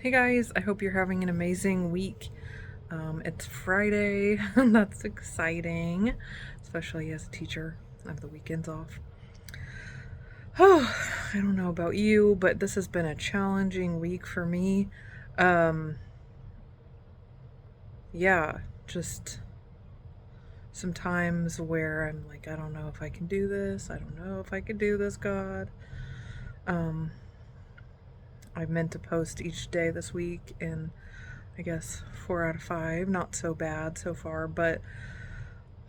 Hey guys, I hope you're having an amazing week. It's Friday, and that's exciting, especially as a teacher. I have the weekends off. Oh, I don't know about you, but this has been a challenging week for me. Um, yeah, just some times where I'm like, I don't know if I can do this. I don't know if I can do this, God. Um, I meant to post each day this week, and I guess 4 out of 5. Not so bad so far, but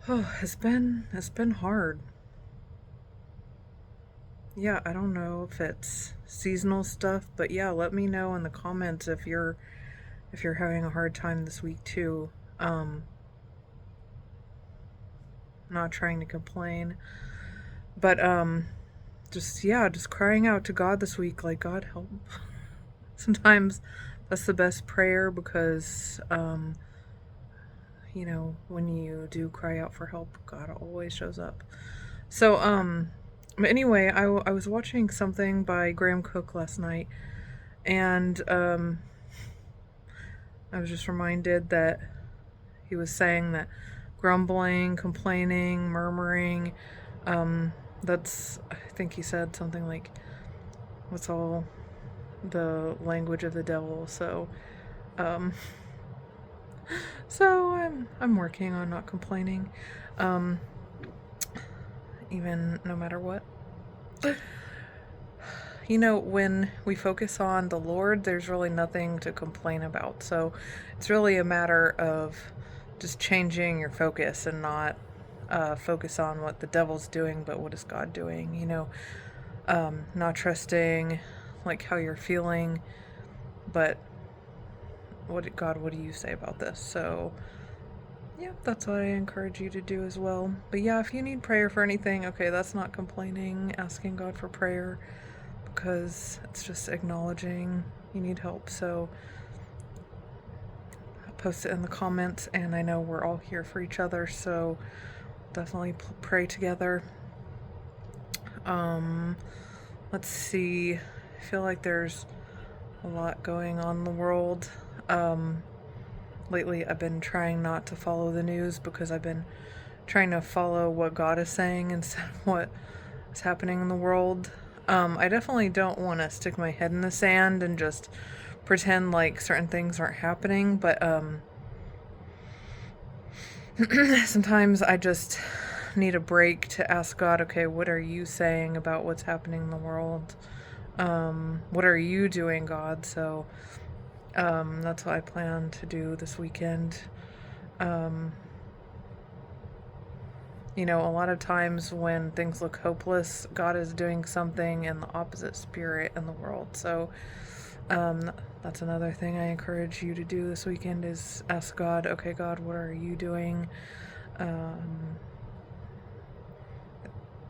it's been hard. Yeah, I don't know if it's seasonal stuff, but yeah, let me know in the comments if you're having a hard time this week too. Um, not trying to complain, but just crying out to God this week, like, God help. Sometimes that's the best prayer because when you do cry out for help, God always shows up. So, but anyway, I was watching something by Graham Cook last night, and I was just reminded that he was saying that grumbling, complaining, murmuring, I think he said something like, that's all the language of the devil. Um, so I'm working on not complaining, um, even no matter what. When we focus on the Lord, there's really nothing to complain about. So it's really a matter of just changing your focus and not focus on what the devil's doing, but what is God doing, not trusting like how you're feeling, but what do you say about this? So yeah, that's what I encourage you to do as well. But yeah, if you need prayer for anything, okay, that's not complaining, asking God for prayer, because it's just acknowledging you need help. So post it in the comments, and I know we're all here for each other, so definitely pray together. Um, let's see. I feel like there's a lot going on in the world. Lately, I've been trying not to follow the news because I've been trying to follow what God is saying instead of what is happening in the world. I definitely don't want to stick my head in the sand and just pretend like certain things aren't happening, but sometimes I just need a break to ask God, okay, what are you saying about what's happening in the world? What are you doing, God? So that's what I plan to do this weekend. Um, a lot of times when things look hopeless, God is doing something in the opposite spirit in the world. So that's another thing I encourage you to do this weekend is ask God, okay, God, what are you doing?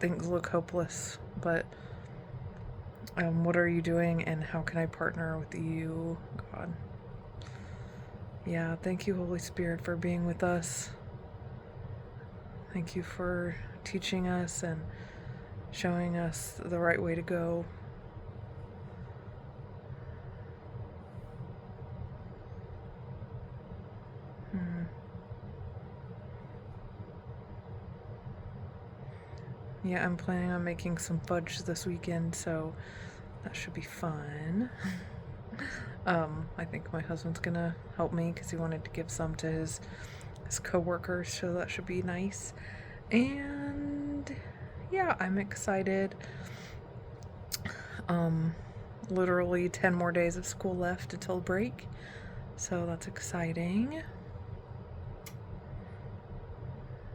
Things look hopeless, but what are you doing, and how can I partner with you, God? Yeah, thank you, Holy Spirit, for being with us. Thank you for teaching us and showing us the right way to go. Yeah, I'm planning on making some fudge this weekend, so that should be fun. I think my husband's gonna help me because he wanted to give some to his co-workers, so that should be nice. And yeah, I'm excited. Literally 10 more days of school left until break, so that's exciting.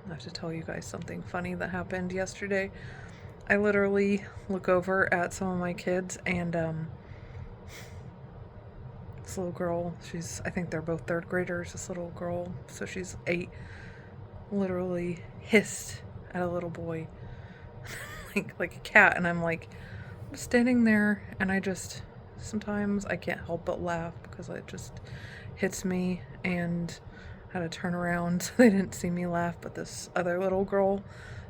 I have to tell you guys something funny that happened yesterday. I literally look over at some of my kids, and this little girl, I think they're both third graders, this little girl, so she's 8, literally hissed at a little boy like a cat, and I'm like standing there, and sometimes I can't help but laugh because it just hits me, and I had to turn around so they didn't see me laugh, but this other little girl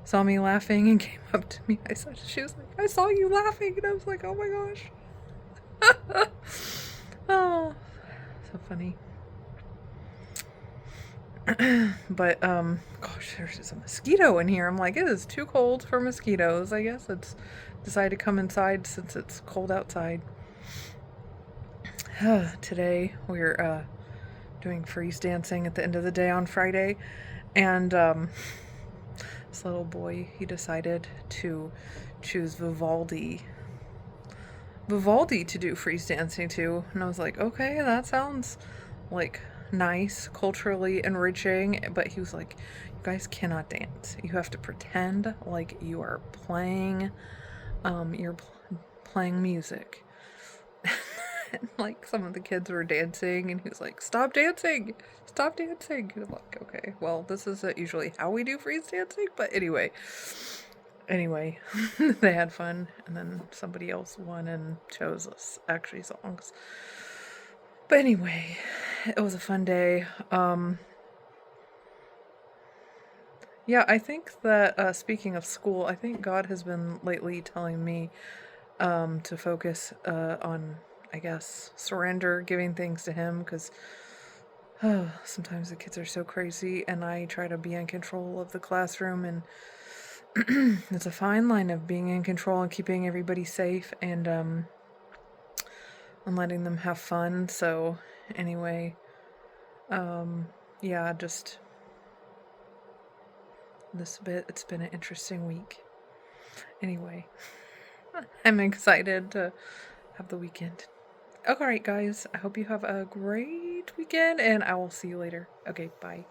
saw me laughing and came up to me. She was like, I saw you laughing, and I was like, oh my gosh. Oh, funny. But gosh, there's just a mosquito in here. I'm like, it is too cold for mosquitoes. I guess it's decided to come inside since it's cold outside. Today we're doing freeze dancing at the end of the day on Friday, and this little boy, he decided to choose Vivaldi to do freeze dancing to, and I was like, okay, that sounds like nice, culturally enriching. But he was like, you guys cannot dance. You have to pretend like you are playing, playing music. And like some of the kids were dancing, and he was like, stop dancing, stop dancing. And I'm like, okay, well, this isn't usually how we do freeze dancing, but anyway, they had fun, and then somebody else won and chose us actually songs. But anyway, it was a fun day. Yeah, I think that speaking of school, I think God has been lately telling me to focus on, I guess, surrender, giving things to Him, because sometimes the kids are so crazy, and I try to be in control of the classroom, and it's a fine line of being in control and keeping everybody safe, and letting them have fun. So anyway, yeah, just it's been an interesting week. Anyway, I'm excited to have the weekend. Alright, guys, I hope you have a great weekend, and I will see you later. Okay, bye.